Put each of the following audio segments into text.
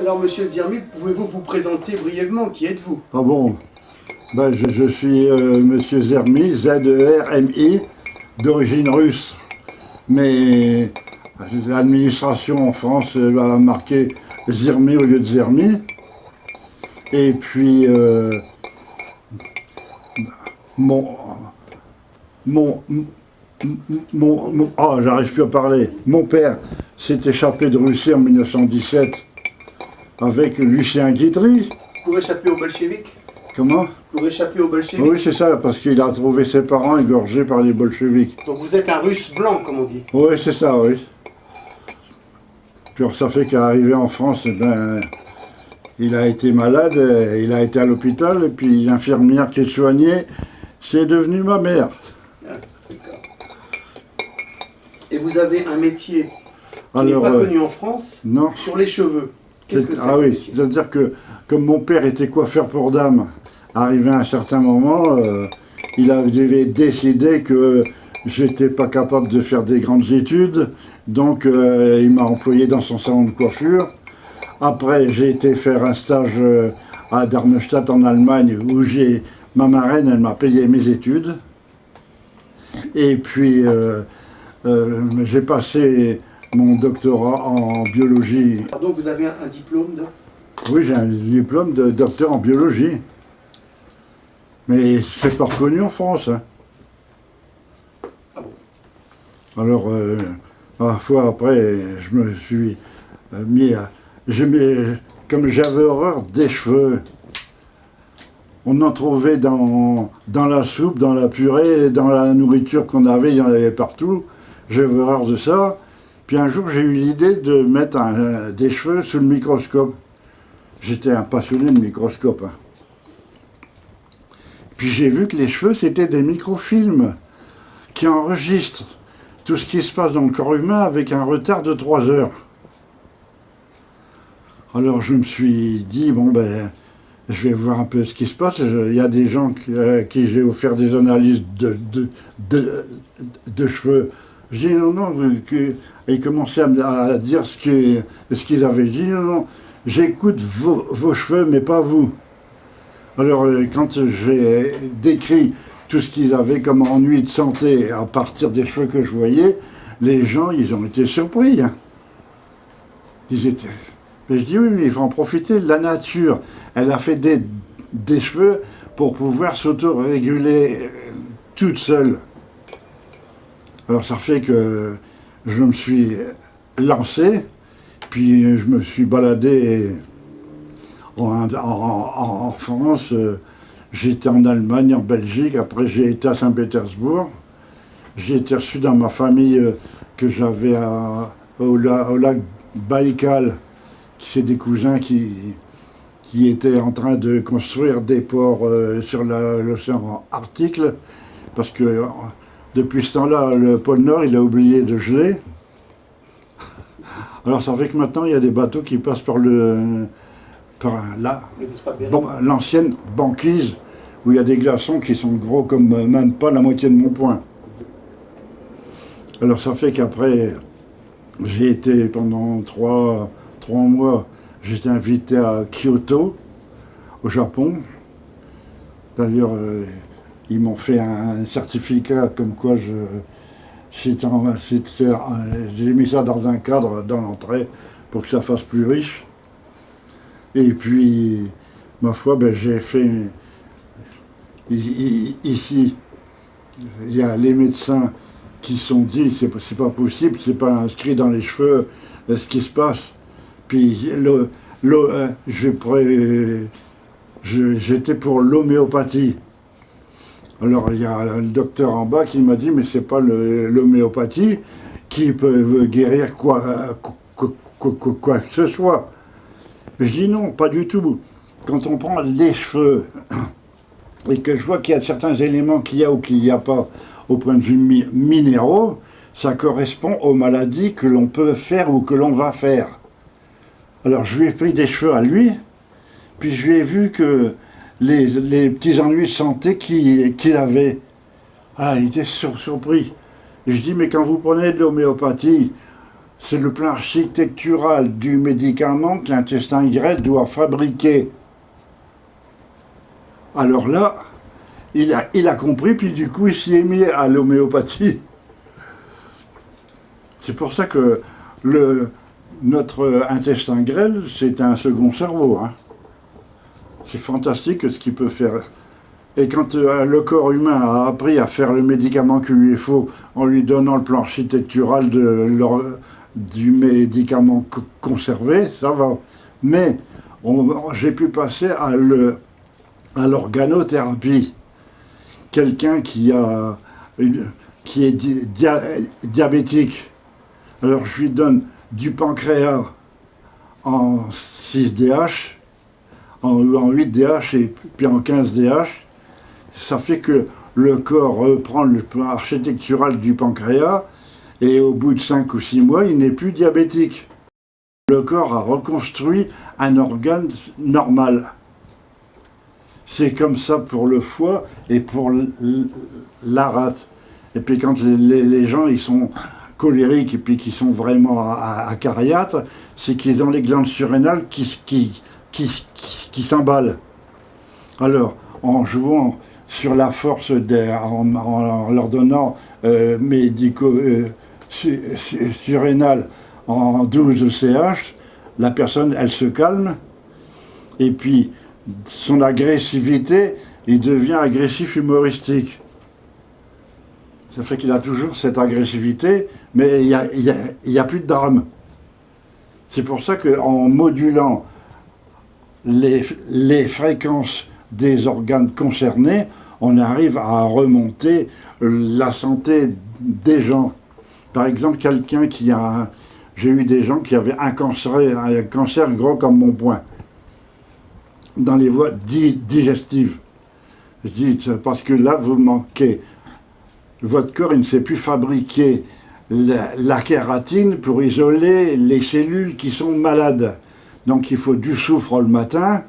Alors, monsieur Zermi, pouvez-vous vous présenter brièvement? Qui êtes-vous? Ah bon, ben, je suis monsieur Zermi, Z-E-R-M-I, d'origine russe. Mais l'administration en France a marqué Zermi au lieu de Zermi. Et puis, j'arrive plus à parler. Mon père s'est échappé de Russie en 1917 avec Lucien Guitry. Pour échapper aux bolcheviks? Comment? Pour échapper aux bolcheviks? Oui, c'est ça, parce qu'il a trouvé ses parents égorgés par les bolcheviks. Donc vous êtes un russe blanc, comme on dit? Oui, c'est ça, oui. Puis ça fait qu'arrivé en France, eh ben, il a été malade, il a été à l'hôpital, et puis l'infirmière qui le soignait, c'est devenu ma mère. Ah, d'accord. Et vous avez un métier qui n'est Alors, pas connu en France? Non. Sur les cheveux. Qu'est-ce que c'est? Ah oui, c'est-à-dire que comme mon père était coiffeur pour dames, arrivé à un certain moment, il avait décidé que j'étais pas capable de faire des grandes études, donc il m'a employé dans son salon de coiffure. Après, j'ai été faire un stage à Darmstadt en Allemagne, où ma marraine, elle m'a payé mes études. Et puis, j'ai passé mon doctorat en biologie. Donc vous avez un diplôme de... Oui, j'ai un diplôme de docteur en biologie. Mais c'est pas reconnu en France. Hein. Ah bon? Alors, à la fois après, je me suis mis à... Comme j'avais horreur des cheveux, on en trouvait dans la soupe, dans la purée, dans la nourriture qu'on avait, il y en avait partout. J'avais horreur de ça. Puis un jour, j'ai eu l'idée de mettre des cheveux sous le microscope. J'étais un passionné de microscope. Hein. Puis j'ai vu que les cheveux, c'était des microfilms qui enregistrent tout ce qui se passe dans le corps humain avec un retard de 3 heures. Alors je me suis dit, bon ben, je vais voir un peu ce qui se passe. Il y a des gens qui j'ai offert des analyses de cheveux. Je dis non, non, ils commençaient à dire ce qu'ils avaient dit. Non, non, j'écoute vos cheveux, mais pas vous. Alors, quand j'ai décrit tout ce qu'ils avaient comme ennui de santé à partir des cheveux que je voyais, les gens, ils ont été surpris. Hein. Ils étaient... Mais je dis oui, mais il faut en profiter. La nature, elle a fait des cheveux pour pouvoir s'auto-réguler toute seule. Alors, ça fait que je me suis lancé, puis je me suis baladé en France, j'étais en Allemagne, en Belgique, après j'ai été à Saint-Pétersbourg. J'ai été reçu dans ma famille que j'avais au lac Baïkal, c'est des cousins qui étaient en train de construire des ports sur l'océan Arctique, parce que depuis ce temps-là, le pôle Nord, il a oublié de geler. Alors ça fait que maintenant, il y a des bateaux qui passent par l'ancienne banquise, où il y a des glaçons qui sont gros comme même pas la moitié de mon poing. Alors ça fait qu'après, j'ai été pendant 3 mois, j'étais invité à Kyoto, au Japon. D'ailleurs, ils m'ont fait un certificat comme quoi j'ai mis ça dans un cadre dans l'entrée pour que ça fasse plus riche. Et puis, ma foi, ben, j'ai fait... Ici, il y a les médecins qui sont dit, c'est pas possible, c'est pas inscrit dans les cheveux ce qui se passe. Puis, j'étais pour l'homéopathie. Alors, il y a le docteur en bas qui m'a dit, mais c'est pas l'homéopathie qui peut guérir quoi que ce soit. Je dis non, pas du tout. Quand on prend les cheveux et que je vois qu'il y a certains éléments qu'il y a ou qu'il n'y a pas au point de vue minéraux, ça correspond aux maladies que l'on peut faire ou que l'on va faire. Alors je lui ai pris des cheveux à lui, puis je lui ai vu que les petits ennuis de santé qu'il avait, il était surpris. Et je dis, mais quand vous prenez de l'homéopathie, c'est le plan architectural du médicament que l'intestin grêle doit fabriquer. Alors là, il a compris, puis du coup, il s'y est mis à l'homéopathie. C'est pour ça que notre intestin grêle, c'est un second cerveau. Hein. C'est fantastique ce qu'il peut faire. Et quand le corps humain a appris à faire le médicament qu'il lui faut en lui donnant le plan architectural du médicament conservé, ça va. Mais j'ai pu passer à l'organothérapie. Quelqu'un qui est diabétique, alors je lui donne du pancréas en 6DH, en 8DH et puis en 15DH. Ça fait que le corps reprend le plan architectural du pancréas et au bout de 5 ou 6 mois, il n'est plus diabétique. Le corps a reconstruit un organe normal. C'est comme ça pour le foie et pour la rate. Et puis quand les gens ils sont colériques et puis qui sont vraiment acariâtres, c'est qu'ils ont les glandes surrénales qui s'emballent. Alors, en jouant sur la force, en leur donnant surrénal en 12 CH, la personne, elle se calme, et puis son agressivité, il devient agressif humoristique. Ça fait qu'il a toujours cette agressivité, mais il y a plus de drame. C'est pour ça qu'en modulant les fréquences des organes concernés, on arrive à remonter la santé des gens. Par exemple, quelqu'un qui a... J'ai eu des gens qui avaient un cancer gros comme mon poing, dans les voies digestives. Je dis, parce que là, vous manquez. Votre corps, il ne sait plus fabriquer la kératine pour isoler les cellules qui sont malades. Donc il faut du soufre le matin,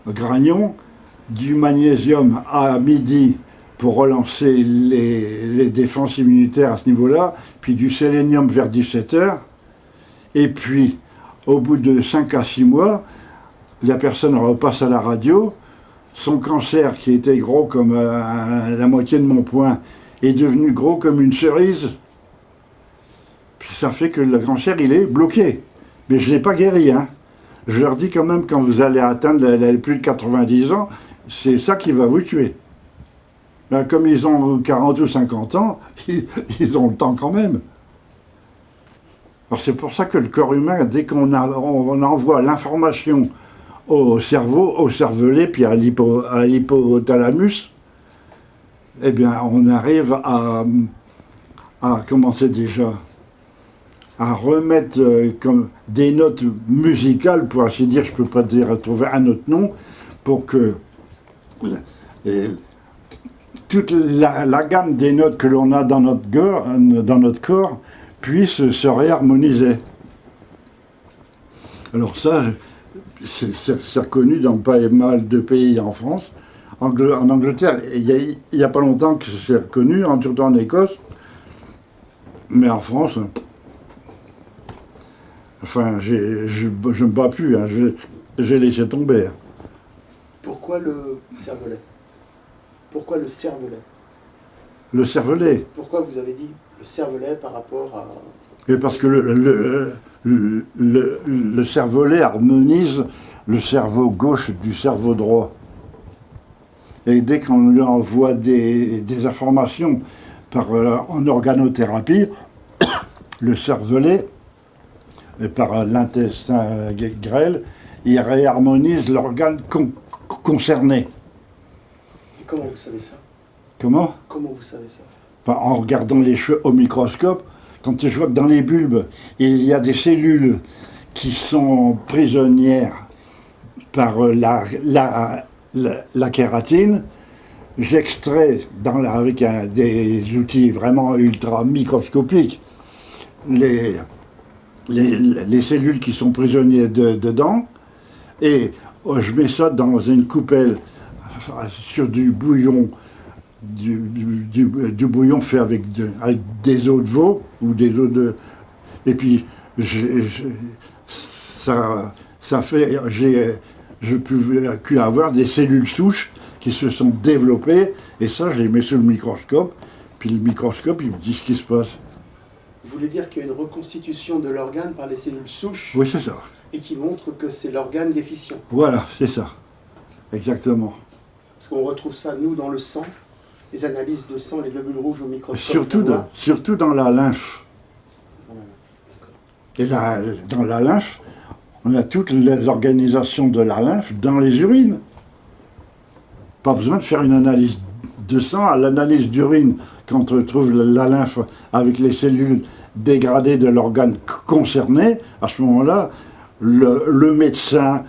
gragnon, du magnésium à midi pour relancer les défenses immunitaires à ce niveau-là, puis du sélénium vers 17h, et puis au bout de 5 à 6 mois, la personne repasse à la radio, son cancer qui était gros comme la moitié de mon poing est devenu gros comme une cerise, puis ça fait que le cancer il est bloqué. Mais je ne l'ai pas guéri, hein. Je leur dis quand même, quand vous allez atteindre plus de 90 ans, c'est ça qui va vous tuer. Ben, comme ils ont 40 ou 50 ans, ils ont le temps quand même. Alors c'est pour ça que le corps humain, dès qu'on envoie l'information au cerveau, au cervelet, puis à l'hypothalamus, eh bien on arrive à commencer déjà à remettre comme des notes musicales, pour ainsi dire, je ne peux pas dire trouver un autre nom, pour que toute la gamme des notes que l'on a dans notre corps puisse se réharmoniser. Alors ça, c'est reconnu dans pas mal de pays en France. En Angleterre, il n'y a pas longtemps que c'est reconnu, surtout en Écosse, mais en France... Enfin, je me bats plus, hein, j'ai laissé tomber. Pourquoi le cervelet? Pourquoi le cervelet? Le cervelet. Pourquoi vous avez dit le cervelet par rapport à... Et parce que le cervelet harmonise le cerveau gauche du cerveau droit. Et dès qu'on lui envoie des informations en organothérapie, le cervelet, et par l'intestin grêle, il réharmonise l'organe concerné. Et comment vous savez ça? Comment? Comment vous savez ça? En regardant les cheveux au microscope, quand je vois que dans les bulbes, il y a des cellules qui sont prisonnières par la kératine, j'extrais avec des outils vraiment ultra microscopiques les cellules qui sont prisonnières dedans, et je mets ça dans une coupelle sur du bouillon, du bouillon fait avec des os de veau ou des os Et puis, ça fait, je pu avoir des cellules souches qui se sont développées, et ça, je les mets sous le microscope, puis le microscope, il me dit ce qui se passe. Vous voulez dire qu'il y a une reconstitution de l'organe par les cellules souches Oui, c'est ça. et qui montre que c'est l'organe déficient. Voilà, c'est ça. Exactement. Parce qu'on retrouve ça, nous, dans le sang, les analyses de sang, les globules rouges au microscope. Surtout dans la lymphe. Voilà. Et dans la lymphe, on a toutes les organisations de la lymphe dans les urines. Pas besoin de faire une analyse de sang. À l'analyse d'urine, quand on trouve la lymphe avec les cellules dégradées de l'organe concerné, à ce moment-là, le médecin,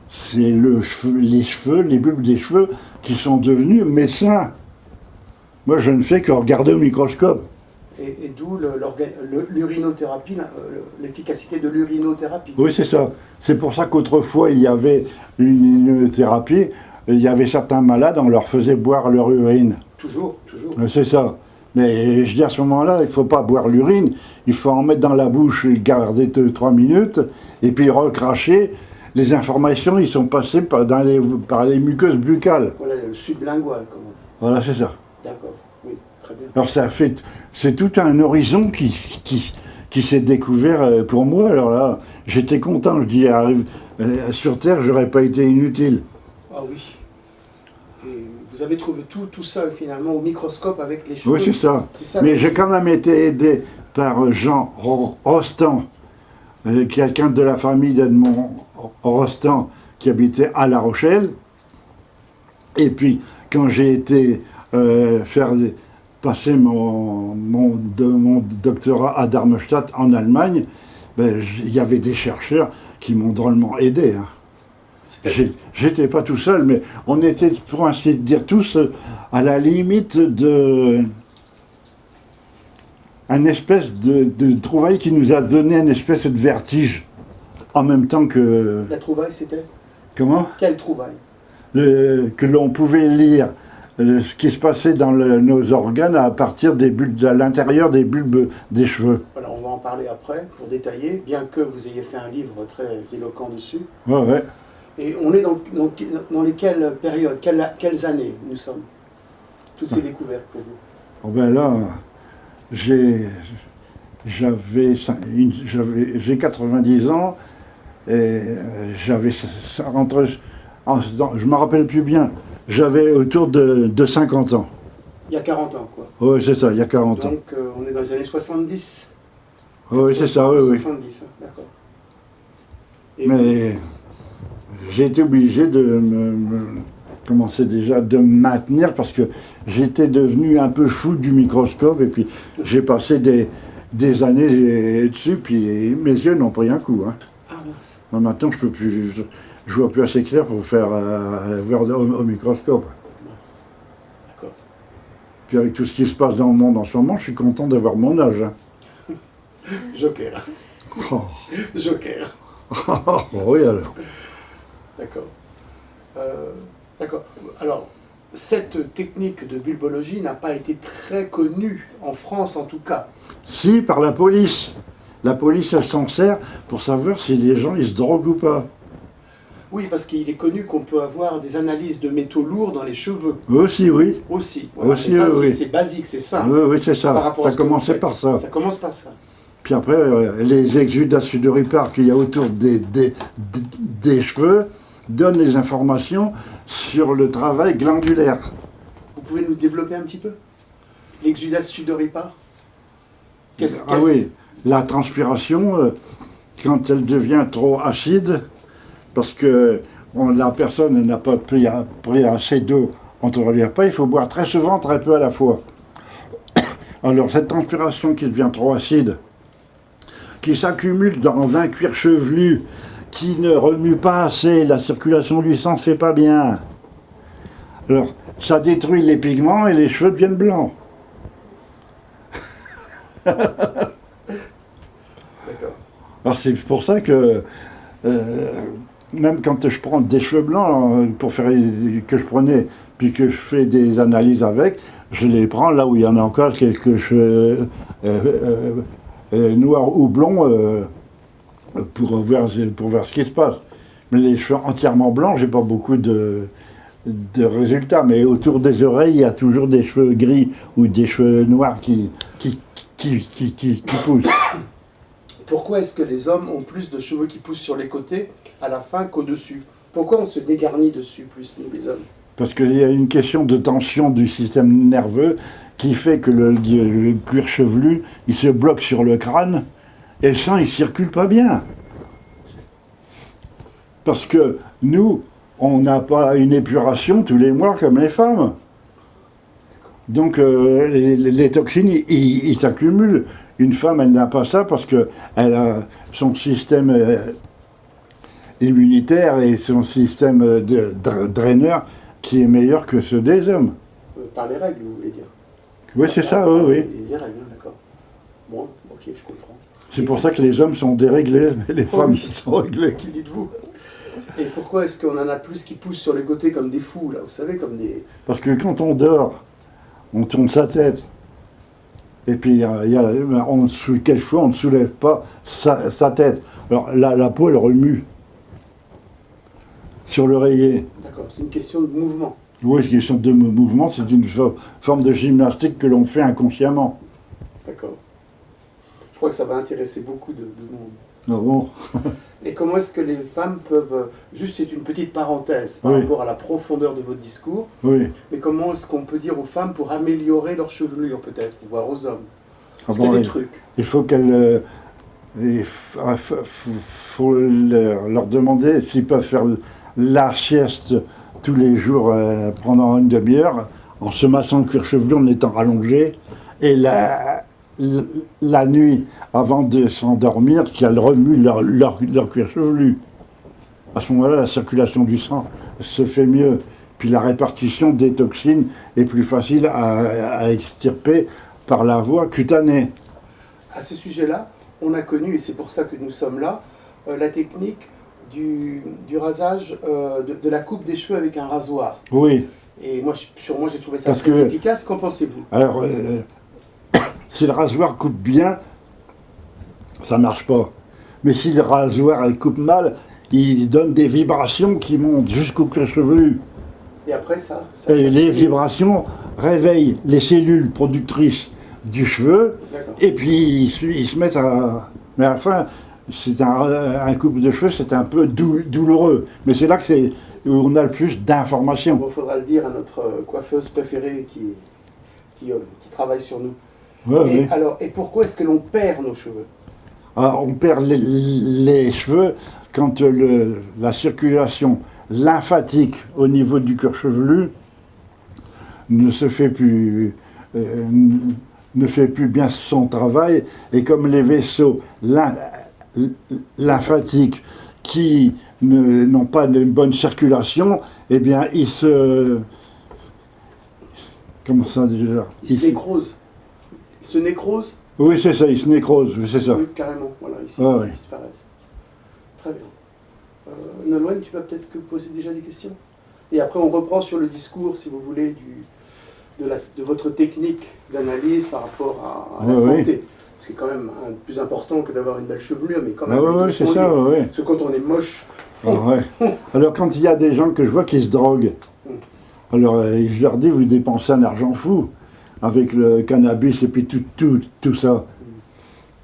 c'est les cheveux, les bulbes des cheveux qui sont devenus médecins. Moi, je ne fais que regarder au microscope. Et d'où l'urinothérapie, l'efficacité de l'urinothérapie. Oui, c'est ça. C'est pour ça qu'autrefois, il y avait une thérapie, il y avait certains malades, on leur faisait boire leur urine. Toujours, toujours. C'est ça. Mais je dis à ce moment-là, il ne faut pas boire l'urine, il faut en mettre dans la bouche, et garder 2-3 minutes, et puis recracher. Les informations, ils sont passées par les muqueuses buccales. Voilà, le sublingual, comme on dit. Voilà, c'est ça. D'accord, oui, très bien. Alors c'est tout un horizon qui s'est découvert pour moi. Alors là, j'étais content, je dis, sur Terre, j'aurais pas été inutile. Ah oui. Et vous avez trouvé tout seul, finalement, au microscope avec les cheveux. Oui, c'est ça. Ça. Mais j'ai quand même été aidé par Jean Rostand, quelqu'un de la famille d'Edmond Rostand qui habitait à La Rochelle. Et puis, quand j'ai été passer mon doctorat à Darmstadt en Allemagne, il y avait des chercheurs qui m'ont drôlement aidé. Hein. J'étais pas tout seul, mais on était, pour ainsi dire, tous à la limite de un espèce de trouvaille qui nous a donné un espèce de vertige, en même temps que... La trouvaille, c'était? Comment? Quelle trouvaille? Que l'on pouvait lire ce qui se passait dans nos organes à partir des bulbes, à l'intérieur des bulbes des cheveux. Voilà, on va en parler après, pour détailler, bien que vous ayez fait un livre très éloquent dessus. Ouais. Et on est dans lesquelles périodes, quelles années nous sommes? Toutes ces découvertes pour vous? Oh ben là, j'ai 90 ans, et j'avais entre... Je me rappelle plus bien, j'avais autour de 50 ans. Il y a 40 ans, quoi. Oui, c'est ça, il y a 40 ans. Donc, on est dans les années 70. Oui, c'est ça, oui. 70, d'accord. Mais j'ai été obligé de commencer déjà de me maintenir parce que j'étais devenu un peu fou du microscope et puis j'ai passé des années dessus, puis mes yeux n'ont pris un coup. Hein. Ah mince. Maintenant, je vois plus assez clair pour faire voir au microscope. Mince. D'accord. Puis avec tout ce qui se passe dans le monde en ce moment, je suis content d'avoir mon âge. Hein. Joker. Oh. Joker. Oui, alors. D'accord. D'accord. Alors, cette technique de bulbologie n'a pas été très connue, en France en tout cas. Si, par la police. La police, elle s'en sert pour savoir si les gens, ils se droguent ou pas. Oui, parce qu'il est connu qu'on peut avoir des analyses de métaux lourds dans les cheveux. Aussi, oui. Aussi. Voilà. Aussi, et ça, oui. c'est basique, c'est simple. Oui, c'est ça. Par rapport Ça à ce que vous commençait faites. par ça. Ça commence par ça. Puis après, les exudats sudoripares qu'il y a autour des cheveux donnent les informations sur le travail glandulaire. Vous pouvez nous développer un petit peu? L'exudat sudoripare? Oui, la transpiration, quand elle devient trop acide, parce que la personne n'a pas pris assez d'eau entre les repas, il faut boire très souvent, très peu à la fois. Alors cette transpiration qui devient trop acide, qui s'accumule dans un cuir chevelu, qui ne remue pas assez, la circulation du sang ne fait pas bien. Alors, ça détruit les pigments et les cheveux deviennent blancs. D'accord. Alors c'est pour ça que, même quand je prends des cheveux blancs, que je prenais, puis que je fais des analyses avec, je les prends là où il y en a encore quelques cheveux noir ou blond pour voir ce qui se passe. Mais les cheveux entièrement blancs, j'ai pas beaucoup de résultats. Mais autour des oreilles, il y a toujours des cheveux gris ou des cheveux noirs qui poussent. Pourquoi est-ce que les hommes ont plus de cheveux qui poussent sur les côtés à la fin qu'au-dessus? Pourquoi on se dégarnit dessus plus, nous les hommes? Parce qu'il y a une question de tension du système nerveux qui fait que le cuir chevelu, il se bloque sur le crâne et le sang, il circule pas bien. Parce que nous, on n'a pas une épuration tous les mois comme les femmes. Donc les toxines, ils s'accumulent. Une femme, elle n'a pas ça parce qu'elle a son système immunitaire et son système draineur qui est meilleur que ceux des hommes. Par les règles, vous voulez dire? Oui, c'est ça, oui. Les règles, d'accord. Bon, ok, je comprends. C'est pour ça que les hommes sont déréglés, mais les femmes sont réglées. Qui dites-vous? Et pourquoi est-ce qu'on en a plus qui poussent sur les côtés comme des fous, là, vous savez, comme des... Parce que quand on dort, on tourne sa tête. Et puis, quelquefois, on ne soulève pas sa tête. Alors, la peau, elle remue sur l'oreiller. D'accord, c'est une question de mouvement. Oui, c'est une question de mouvement, c'est une forme de gymnastique que l'on fait inconsciemment. D'accord. Je crois que ça va intéresser beaucoup de monde. Ah bon? Et comment est-ce que les femmes peuvent, juste c'est une petite parenthèse par rapport à la profondeur de votre discours, mais comment est-ce qu'on peut dire aux femmes pour améliorer leur chevelure peut-être, ou voire aux hommes? Est-ce qu'il y a des trucs? Il faut qu'elles... Il faut leur demander s'ils peuvent faire la sieste tous les jours pendant une demi-heure, en se massant le cuir chevelu, en étant allongé, et la nuit, avant de s'endormir, qu'elles remuent leur cuir chevelu. À ce moment-là, la circulation du sang se fait mieux. Puis la répartition des toxines est plus facile à extirper par la voie cutanée. À ce sujet-là, on a connu, et c'est pour ça que nous sommes là, la technique du rasage, de la coupe des cheveux avec un rasoir. Oui. Et moi, j'ai trouvé ça très efficace. Qu'en pensez-vous? Alors, si le rasoir coupe bien, ça ne marche pas. Mais si le rasoir coupe mal, il donne des vibrations qui montent jusqu'au cuir chevelu. Et après ça les vibrations réveillent les cellules productrices du cheveu, et puis ils se mettent à... Mais à la fin, c'est un coupe de cheveux, c'est un peu douloureux. Mais c'est là où on a le plus d'informations. Il faudra le dire à notre coiffeuse préférée qui travaille sur nous. Ouais, et pourquoi est-ce que l'on perd nos cheveux? Alors, on perd les cheveux quand la circulation lymphatique au niveau du cuir chevelu ne fait plus bien son travail, et comme les vaisseaux lymphatiques qui n'ont pas une bonne circulation, eh bien ils se... Comment ça déjà? Ils se nécrosent. Ils se nécrosent? Oui, c'est ça, ils se nécrosent, c'est ça. Oui, carrément, voilà, ils disparaissent. Très bien. Nolwenn, tu vas peut-être poser déjà des questions? Et après, on reprend sur le discours, si vous voulez, de votre technique d'analyse par rapport à la santé. Ce qui est quand même plus important que d'avoir une belle chevelure, mais quand même... Oui, c'est ça, oui. Parce que quand on est moche... Alors, quand il y a des gens que je vois qui se droguent, alors je leur dis, vous dépensez un argent fou avec le cannabis et puis tout ça.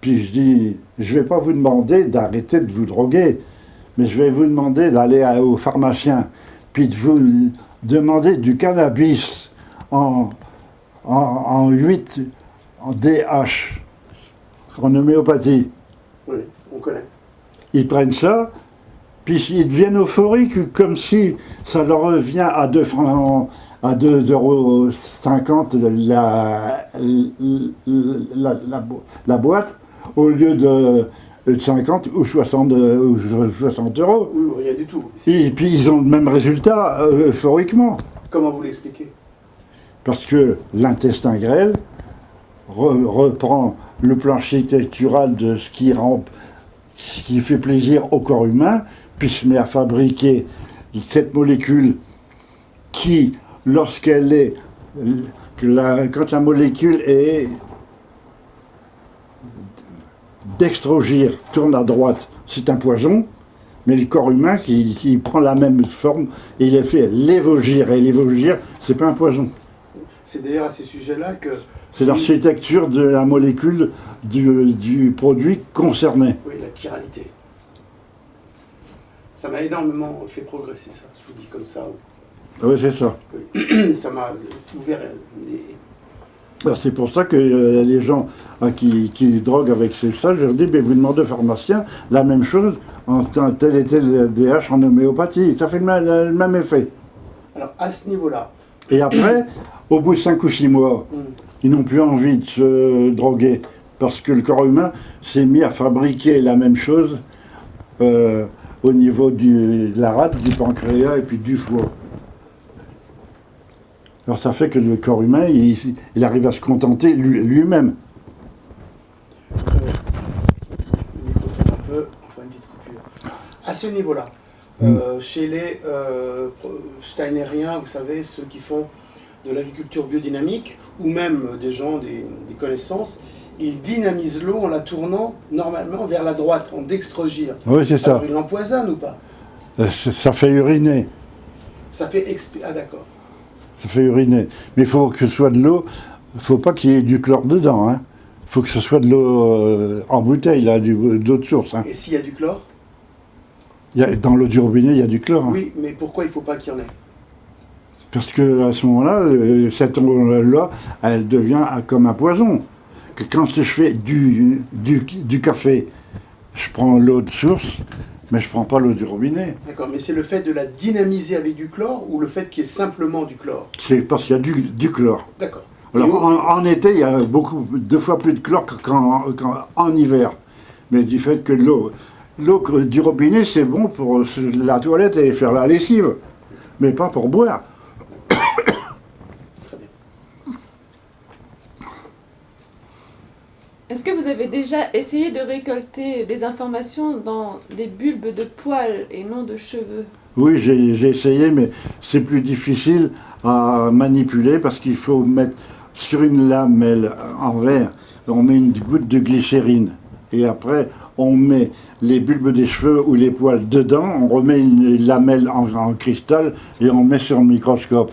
Puis je dis, je ne vais pas vous demander d'arrêter de vous droguer, mais je vais vous demander d'aller au pharmacien, puis de vous demander du cannabis en 8, en DH, en homéopathie. Oui, on connaît. Ils prennent ça, puis ils deviennent euphoriques, comme si ça leur revient à 2,50 la boîte, au lieu de 50 ou 60 euros. Oui, rien du tout. Et puis ils ont le même résultat, euphoriquement. Comment vous l'expliquez? Parce que l'intestin grêle reprend le plan architectural de ce qui fait plaisir au corps humain, puis se met à fabriquer cette molécule qui, lorsqu'elle est... quand la molécule est d'extrogir tourne à droite, c'est un poison, mais le corps humain qui prend la même forme, et il est fait l'évogir, et l'évogir, c'est pas un poison. C'est d'ailleurs à ces sujets-là que... C'est l'architecture de la molécule du produit concerné. Oui, la chiralité. Ça m'a énormément fait progresser, ça, je vous dis comme ça. Oui, c'est ça. Oui. Ça m'a ouvert Alors, c'est pour ça que les gens qui droguent avec ça, je leur dis, mais vous demandez au pharmacien la même chose en tel et tel DH en homéopathie. Ça fait le même effet. Alors, à ce niveau-là... Et après, au bout de 5 ou 6 mois, ils n'ont plus envie de se droguer parce que le corps humain s'est mis à fabriquer la même chose au niveau de la rate, du pancréas et puis du foie. Alors ça fait que le corps humain, il arrive à se contenter lui-même. Un peu, enfin une petite coupure. À ce niveau-là, chez les steinériens, vous savez, ceux qui font de l'agriculture biodynamique, ou même des gens, des connaissances, ils dynamisent l'eau en la tournant normalement vers la droite, en dextrogir. Oui, c'est ça. Alors, ils l'empoisonnent ou pas? Ça fait uriner. Ça fait ah d'accord. Ça fait uriner. Mais il faut que ce soit de l'eau, il ne faut pas qu'il y ait du chlore dedans. Il faut que ce soit de l'eau en bouteille, là, de l'eau de source. Et s'il y a du chlore? Dans l'eau du robinet, il y a du chlore. Oui, mais pourquoi il ne faut pas qu'il y en ait? Parce qu'à ce moment-là, cette eau-là, elle devient comme un poison. Que quand je fais du café, je prends l'eau de source, mais je ne prends pas l'eau du robinet. D'accord, mais c'est le fait de la dynamiser avec du chlore ou le fait qu'il y ait simplement du chlore? C'est parce qu'il y a du chlore. D'accord. Alors en été, il y a 2 fois plus de chlore qu'en hiver. Mais du fait que l'eau du robinet, c'est bon pour la toilette et faire la lessive, mais pas pour boire. Très bien. Est-ce que vous avez déjà essayé de récolter des informations dans des bulbes de poils et non de cheveux? Oui, j'ai essayé, mais c'est plus difficile à manipuler parce qu'il faut mettre sur une lamelle en verre, on met une goutte de glycérine. Et après, on met les bulbes des cheveux ou les poils dedans, on remet une lamelle en cristal et on met sur le microscope.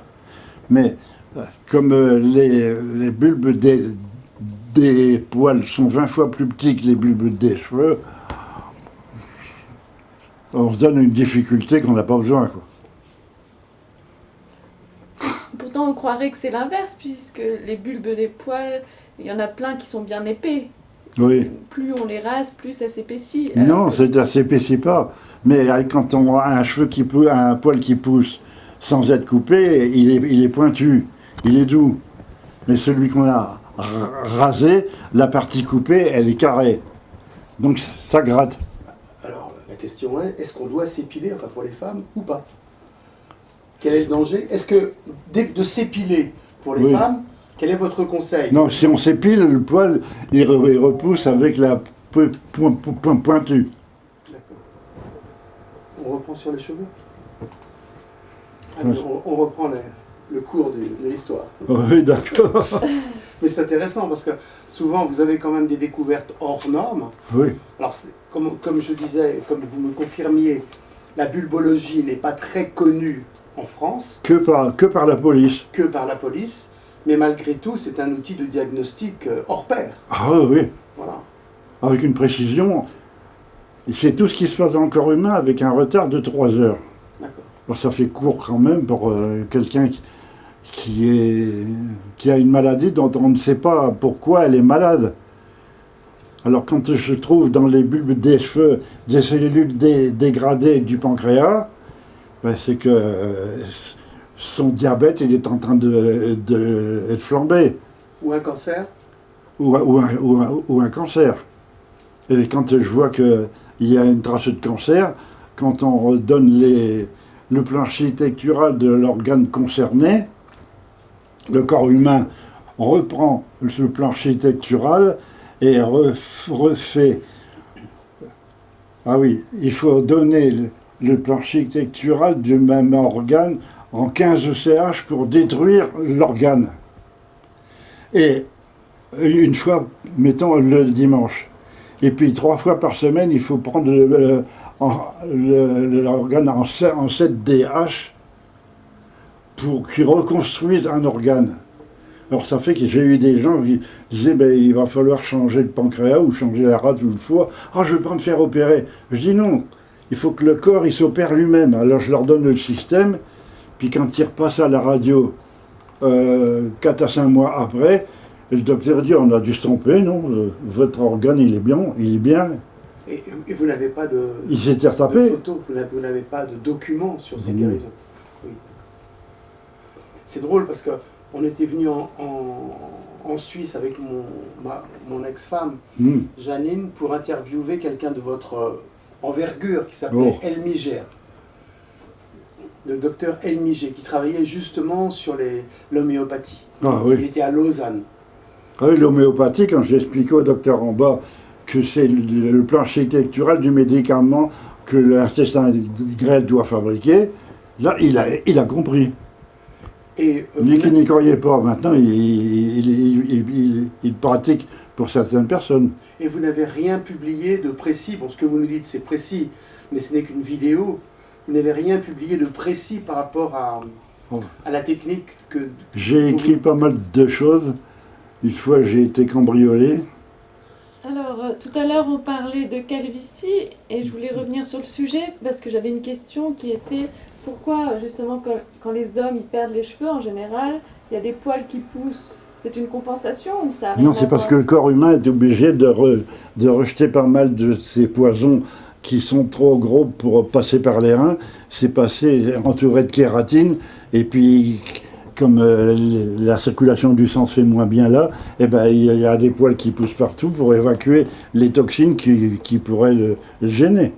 Mais comme les bulbes des poils sont 20 fois plus petits que les bulbes des cheveux, on se donne une difficulté qu'on n'a pas besoin, quoi. Pourtant, on croirait que c'est l'inverse, puisque les bulbes des poils, il y en a plein qui sont bien épais. Oui. Plus on les rase, plus ça s'épaissit. Non, ça s'épaissit pas. Mais quand on a un poil qui pousse sans être coupé, il est pointu, il est doux. Mais celui qu'on a rasé, la partie coupée, elle est carrée. Donc ça gratte. Alors la question est-ce qu'on doit s'épiler, enfin pour les femmes, ou pas? Quel est le danger? Est-ce que de s'épiler pour les femmes, quel est votre conseil? Non, si on s'épile, le poil, il repousse avec la pointue. D'accord. On reprend sur les cheveux? Allez, on reprend le cours de l'histoire. Oui, d'accord. Mais c'est intéressant parce que souvent vous avez quand même des découvertes hors normes. Oui. Alors comme je disais, comme vous me confirmiez, la bulbologie n'est pas très connue en France. Que par la police. Que par la police. Mais malgré tout, c'est un outil de diagnostic hors pair. Ah oui. Voilà. Avec une précision. C'est tout ce qui se passe dans le corps humain avec un retard de 3 heures. D'accord. Alors ça fait court quand même pour quelqu'un qui a une maladie dont on ne sait pas pourquoi elle est malade. Alors quand je trouve dans les bulbes des cheveux des cellules dégradées du pancréas, ben c'est que son diabète il est en train de flamber. Ou un cancer? Ou un cancer. Et quand je vois qu'il y a une trace de cancer, quand on redonne le plan architectural de l'organe concerné, le corps humain reprend ce plan architectural et refait. Ah oui, il faut donner le plan architectural du même organe en 15 CH pour détruire l'organe. Et une fois, mettons le dimanche. Et puis 3 fois par semaine, il faut prendre l'organe en 7DH pour qu'il reconstruise un organe. Alors ça fait que j'ai eu des gens qui disaient ben, il va falloir changer le pancréas ou changer la rate ou le foie. Ah, je ne vais pas me faire opérer. Je dis non, il faut que le corps il s'opère lui-même. Alors je leur donne le système, puis quand ils repassent à la radio 4 à 5 mois après, le docteur dit on a dû se tromper, non, votre organe il est bien, il est bien. Et vous n'avez pas de, Il s'était de retapé. photos, vous n'avez pas de documents sur ces Mmh. guérisons. Oui. C'est drôle parce qu'on était venu en Suisse avec mon ex-femme, Mmh. Janine, pour interviewer quelqu'un de votre envergure qui s'appelait Oh. Elmiger. Le docteur Elmiger, qui travaillait justement sur l'homéopathie. Ah Il oui. était à Lausanne. Ah oui, l'homéopathie, quand j'expliquais au docteur en bas que c'est le plan architectural du médicament que l'intestin grêle doit fabriquer, là, il a compris. Et Lui qui n'y croyait pas, maintenant, il pratique pour certaines personnes. et vous n'avez rien publié de précis. Bon, ce que vous nous dites, c'est précis, mais ce n'est qu'une vidéo. Vous n'avez rien publié de précis par rapport à la technique que... J'ai écrit pas mal de choses. Une fois, j'ai été cambriolé. Alors, tout à l'heure, on parlait de calvitie et je voulais revenir sur le sujet parce que j'avais une question qui était pourquoi, justement, quand les hommes ils perdent les cheveux, en général, il y a des poils qui poussent. C'est une compensation ou ça a rien Non, à c'est parce voir que le corps humain est obligé de rejeter pas mal de ces poisons qui sont trop gros pour passer par les reins. C'est passé entouré de kératine. Et puis, comme la circulation du sang se fait moins bien là, eh ben, il y a des poils qui poussent partout pour évacuer les toxines qui pourraient le gêner.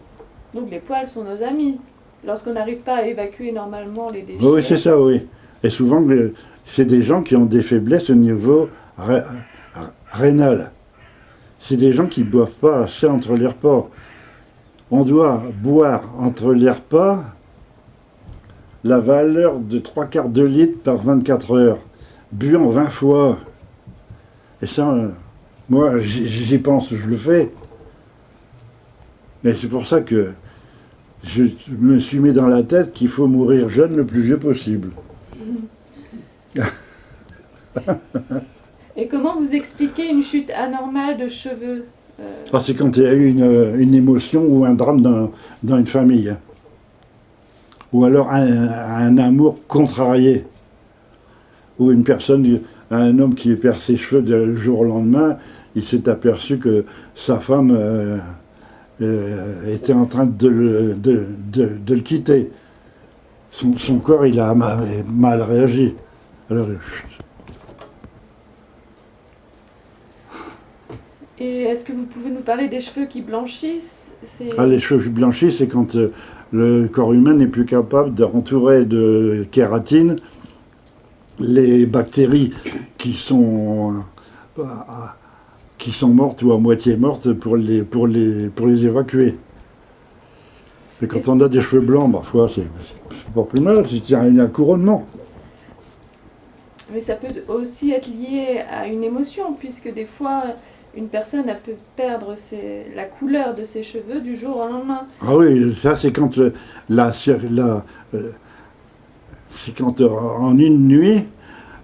Donc les poils sont nos amis. Lorsqu'on n'arrive pas à évacuer normalement les déchets. Oui, c'est ça, oui. Et souvent, c'est des gens qui ont des faiblesses au niveau rénal. C'est des gens qui ne boivent pas assez entre les repas. On doit boire entre les repas la valeur de 3/4 de litre par 24 heures, bu en 20 fois. Et ça, moi, j'y pense, je le fais. Mais c'est pour ça que je me suis mis dans la tête qu'il faut mourir jeune le plus vieux possible. Et comment vous expliquez une chute anormale de cheveux Ah, c'est quand il y a eu une émotion ou un drame dans une famille. Ou alors un amour contrarié. Ou une personne, un homme qui perd ses cheveux du jour au lendemain, il s'est aperçu que sa femme était en train de le quitter. Son corps, il a mal réagi. Alors, Et est-ce que vous pouvez nous parler des cheveux qui blanchissent? les cheveux blanchis, c'est quand le corps humain n'est plus capable de rentourer de kératine les bactéries qui sont mortes ou à moitié mortes pour les évacuer. Et quand on a des cheveux blancs, parfois, c'est pas plus mal, c'est un couronnement. Mais ça peut aussi être lié à une émotion, puisque des fois, une personne elle peut perdre la couleur de ses cheveux du jour au lendemain. Ah oui, ça c'est quand c'est quand en une nuit,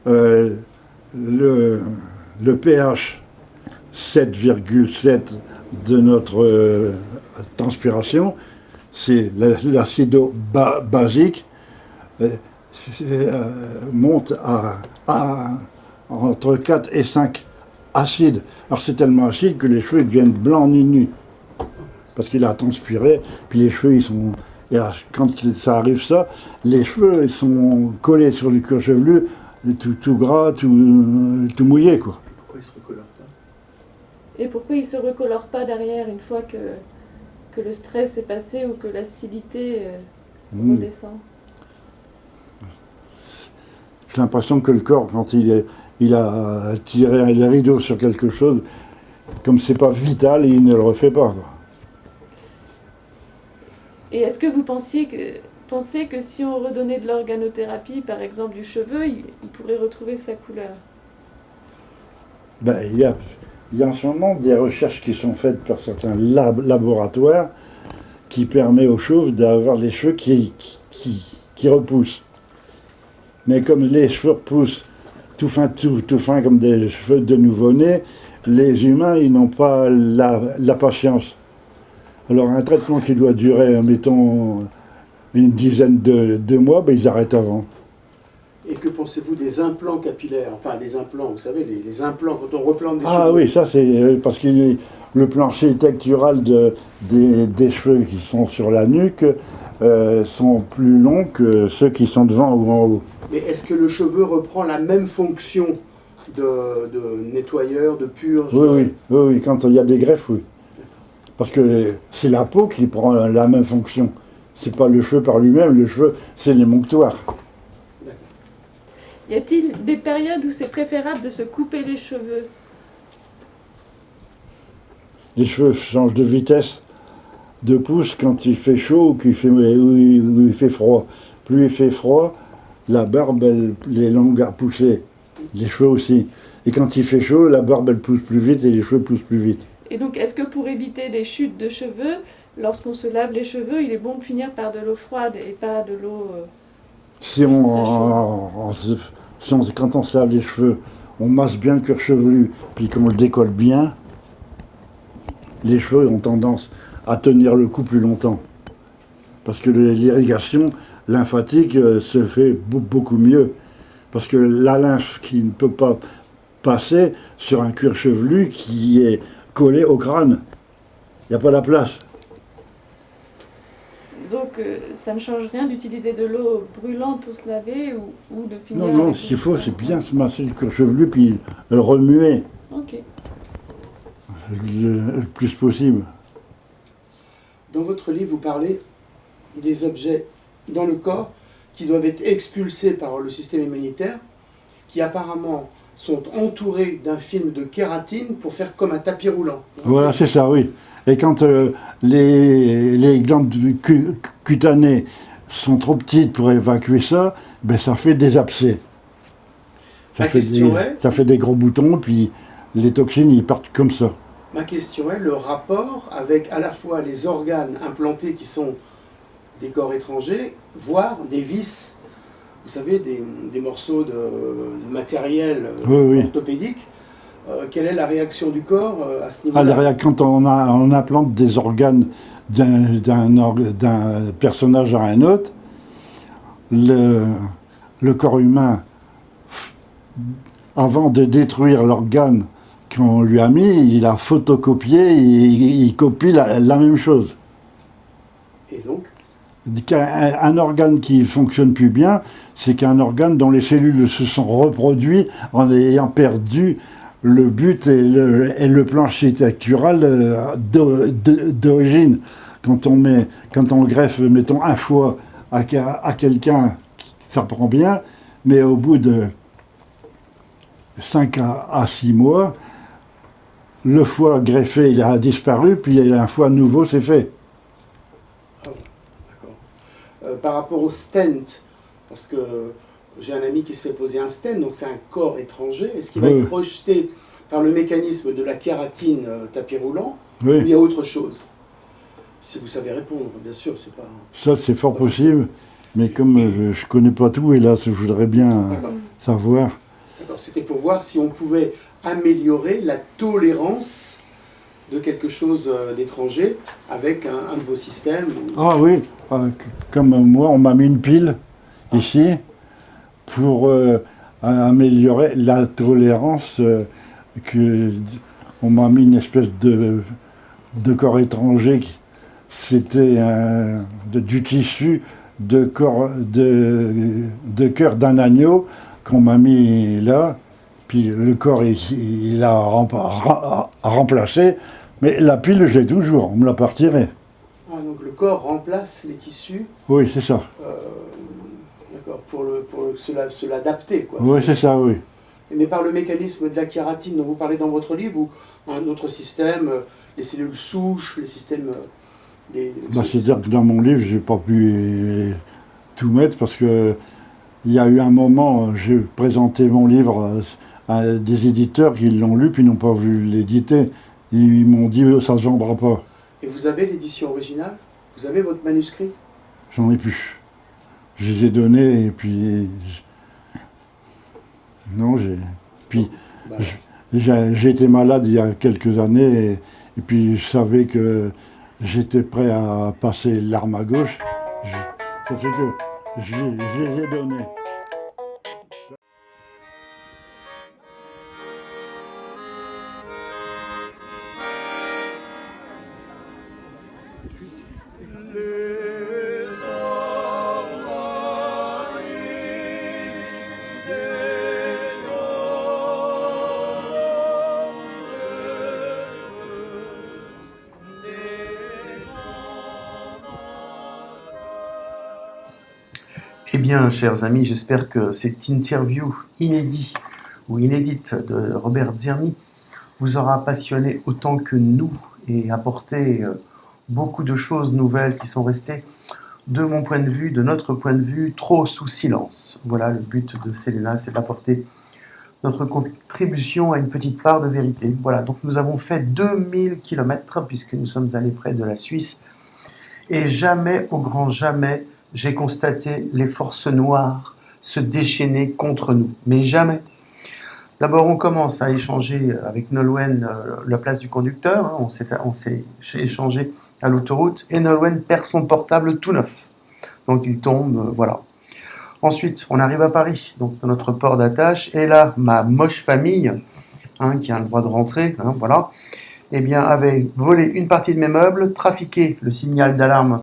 le pH 7,7 de notre transpiration, c'est l'acido basique, monte à entre 4 et 5 acides. Alors c'est tellement acide que les cheveux deviennent blancs en une nuit. Parce qu'il a transpiré, puis les cheveux, ils sont... Et quand ça arrive ça, les cheveux, ils sont collés sur le cuir chevelu, tout gras, tout mouillé, quoi. Pourquoi il se recolore pas? Et pourquoi il ne se recolore pas derrière une fois que le stress est passé ou que l'acidité redescend? J'ai l'impression que le corps, quand il a tiré les rideaux sur quelque chose, comme c'est pas vital, il ne le refait pas, quoi. Et est-ce que vous pensez que si on redonnait de l'organothérapie, par exemple du cheveu, il pourrait retrouver sa couleur? Ben, il y a en ce moment des recherches qui sont faites par certains laboratoires qui permettent aux chauves d'avoir les cheveux qui repoussent. Mais comme les cheveux repoussent tout fin comme des cheveux de nouveau-né, les humains, ils n'ont pas la patience. Alors un traitement qui doit durer, mettons, une dizaine de mois, ben, ils arrêtent avant. Et que pensez-vous des implants capillaires? Enfin, les implants, vous savez, les implants, quand on replante des cheveux. Ah oui, ça c'est parce que le plancher textural des cheveux qui sont sur la nuque sont plus longs que ceux qui sont devant ou en haut. Mais est-ce que le cheveu reprend la même fonction de nettoyeur, de purge? Oui, quand il y a des greffes, oui. Parce que c'est la peau qui prend la même fonction. C'est pas le cheveu par lui-même, le cheveu, c'est l'émonctoire. Y a-t-il des périodes où c'est préférable de se couper les cheveux? Les cheveux changent de vitesse de pouce quand il fait chaud ou où il fait froid. Plus il fait froid, la barbe elle est longue à pousser, les cheveux aussi. Et quand il fait chaud, la barbe elle pousse plus vite et les cheveux poussent plus vite. Et donc, est-ce que pour éviter des chutes de cheveux, lorsqu'on se lave les cheveux, il est bon de finir par de l'eau froide et pas de l'eau... Quand on se lave les cheveux, on masse bien le cuir chevelu, puis qu'on le décolle bien, les cheveux ont tendance à tenir le coup plus longtemps. Parce que l'irrigation lymphatique se fait beaucoup mieux. Parce que la lymphe qui ne peut pas passer sur un cuir chevelu qui est collé au crâne, il n'y a pas la place. Donc, ça ne change rien d'utiliser de l'eau brûlante pour se laver ou de finir... Non, ce qu'il faut, c'est bien se masser le cuir chevelu, puis le remuer Ok. le plus possible. Dans votre livre, vous parlez des objets dans le corps qui doivent être expulsés par le système immunitaire, qui apparemment sont entourés d'un film de kératine pour faire comme un tapis roulant. Voilà, c'est ça, oui. Et quand les glandes cutanées sont trop petites pour évacuer ça, ben ça fait des abcès. Ça fait des gros boutons, puis les toxines, ils partent comme ça. Ma question est le rapport avec à la fois les organes implantés qui sont des corps étrangers, voire des vis, vous savez, des morceaux de matériel orthopédique. Quelle est la réaction du corps à ce niveau-là? Quand on implante des organes d'un personnage à un autre, le corps humain, avant de détruire l'organe qu'on lui a mis, il a photocopié, il copie la même chose. Et donc un organe qui fonctionne plus bien, c'est qu'un organe dont les cellules se sont reproduites en ayant perdu le but et le plan architectural d'origine. Quand on greffe, mettons, un foie à quelqu'un, ça prend bien, mais au bout de 5 à 6 mois, le foie greffé, il a disparu, puis un foie nouveau s'est fait. Ah bon, d'accord. Par rapport au stent, parce que j'ai un ami qui se fait poser un stent, donc c'est un corps étranger. Est-ce qu'il va être rejeté par le mécanisme de la kératine tapis roulant, ou il y a autre chose? Si vous savez répondre, bien sûr, c'est pas... Ça, c'est fort possible, mais comme je connais pas tout, hélas, je voudrais bien savoir. D'accord, c'était pour voir si on pouvait améliorer la tolérance de quelque chose d'étranger avec un de vos systèmes. Ah oui, comme moi, on m'a mis une pile ici, pour améliorer la tolérance, on m'a mis une espèce de corps étranger, c'était du tissu de cœur d'un agneau qu'on m'a mis là, puis le corps il a remplacé, mais la pile j'ai toujours, on me l'a pas retirée. Ah, donc le corps remplace les tissus. Oui, c'est ça. D'accord, pour se l'adapter, quoi. Oui, c'est ça, oui. Mais par le mécanisme de la kératine dont vous parlez dans votre livre, ou un autre système, les cellules souches, les systèmes c'est-à-dire que dans mon livre, j'ai pas pu tout mettre parce que il y a eu un moment, j'ai présenté mon livre des éditeurs qui l'ont lu puis n'ont pas voulu l'éditer. Ils m'ont dit ça ne se vendra pas. Et vous avez l'édition originale? Vous avez votre manuscrit? J'en ai plus. Je les ai donnés et puis non, puis Bah, j'ai été malade il y a quelques années et puis je savais que j'étais prêt à passer l'arme à gauche. Ça fait que je les ai donnés. Eh bien, chers amis, j'espère que cette interview inédite ou inédite de Robert Zerny vous aura passionné autant que nous et apporté beaucoup de choses nouvelles qui sont restées, de mon point de vue, de notre point de vue, trop sous silence. Voilà, le but de Selena, c'est d'apporter notre contribution à une petite part de vérité. Voilà, donc nous avons fait 2000 km puisque nous sommes allés près de la Suisse et jamais, au grand jamais, j'ai constaté les forces noires se déchaîner contre nous. Mais jamais. D'abord, on commence à échanger avec Nolwenn la place du conducteur. Hein, on s'est échangé à l'autoroute et Nolwenn perd son portable tout neuf. Donc il tombe, voilà. Ensuite, on arrive à Paris, donc dans notre port d'attache. Et là, ma moche famille, hein, qui a le droit de rentrer, hein, voilà, eh bien, avait volé une partie de mes meubles, trafiqué le signal d'alarme.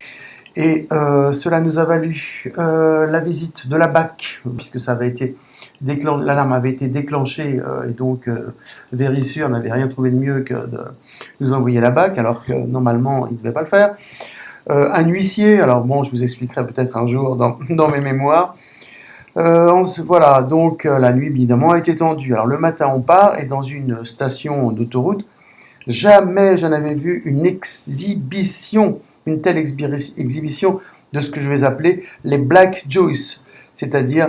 Et cela nous a valu la visite de la BAC, puisque ça avait été l'alarme avait été déclenchée, et donc Vérissure n'avait rien trouvé de mieux que de nous envoyer la BAC, alors que normalement il ne devait pas le faire. Un huissier, alors bon, je vous expliquerai peut-être un jour dans mes mémoires. Voilà, donc la nuit évidemment a été tendue. Alors le matin on part, et dans une station d'autoroute, jamais je n'avais vu une telle exhibition de ce que je vais appeler les Black Juice, c'est-à-dire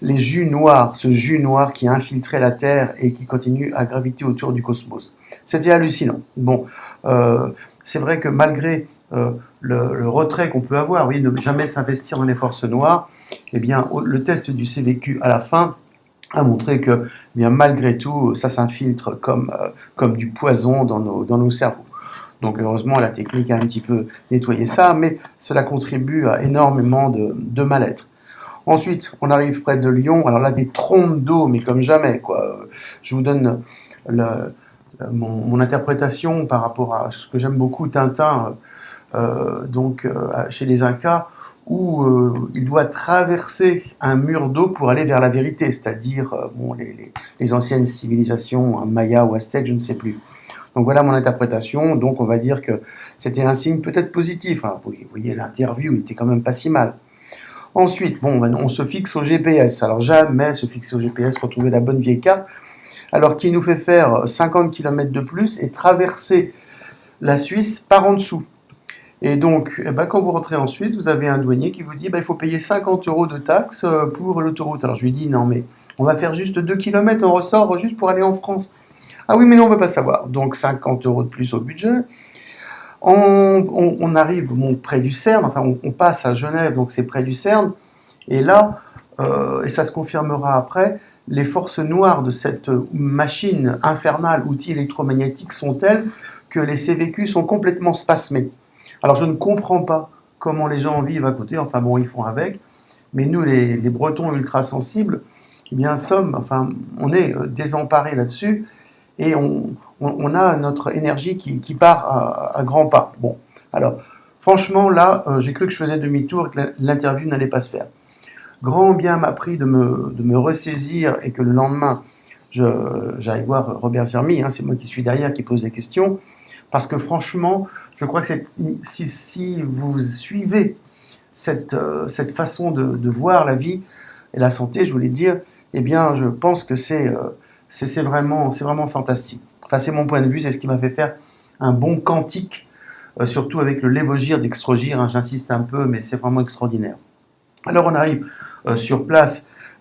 les jus noirs, ce jus noir qui a infiltré la Terre et qui continue à graviter autour du cosmos. C'était hallucinant. Bon, c'est vrai que malgré le retrait qu'on peut avoir, oui, ne jamais s'investir dans les forces noires, eh bien, le test du CVQ à la fin a montré que, eh bien, malgré tout, ça s'infiltre comme du poison dans nos cerveaux. Donc heureusement, la technique a un petit peu nettoyé ça, mais cela contribue à énormément de mal-être. Ensuite, on arrive près de Lyon. Alors là, des trompes d'eau, mais comme jamais, quoi. Je vous donne mon interprétation par rapport à ce que j'aime beaucoup, Tintin, chez les Incas, où il doit traverser un mur d'eau pour aller vers la vérité, c'est-à-dire les anciennes civilisations, Maya ou Aztèques, je ne sais plus. Donc voilà mon interprétation, donc on va dire que c'était un signe peut-être positif. Hein. Vous voyez, l'interview n'était quand même pas si mal. Ensuite, bon, on se fixe au GPS. Alors jamais se fixer au GPS, retrouver la bonne vieille carte, alors qu'il nous fait faire 50 km de plus et traverser la Suisse par en dessous. Et donc, quand vous rentrez en Suisse, vous avez un douanier qui vous dit il faut payer 50 € de taxes pour l'autoroute. Alors je lui dis non mais on va faire juste 2 km, on ressort juste pour aller en France. Ah oui, mais non, on ne veut pas savoir. Donc 50 € de plus au budget. On arrive près du CERN, enfin on passe à Genève, donc c'est près du CERN. Et là, et ça se confirmera après, les forces noires de cette machine infernale, outil électromagnétique, sont telles que les CVQ sont complètement spasmés. Alors je ne comprends pas comment les gens vivent à côté, enfin bon, ils font avec. Mais nous, les Bretons ultra-sensibles, eh bien, on est désemparés là-dessus. Et on a notre énergie qui part à grands pas. Bon, alors, franchement, là, j'ai cru que je faisais demi-tour et que l'interview n'allait pas se faire. Grand bien m'a pris de me ressaisir et que le lendemain, j'aille voir Robert Zerny, hein, c'est moi qui suis derrière, qui pose des questions, parce que franchement, je crois que si vous suivez cette façon de voir la vie et la santé, je voulais dire, eh bien, je pense que c'est vraiment fantastique. Enfin, c'est mon point de vue, c'est ce qui m'a fait faire un bon quantique, surtout avec le lévogir d'extrogir, hein, j'insiste un peu, mais c'est vraiment extraordinaire. Alors on arrive sur place,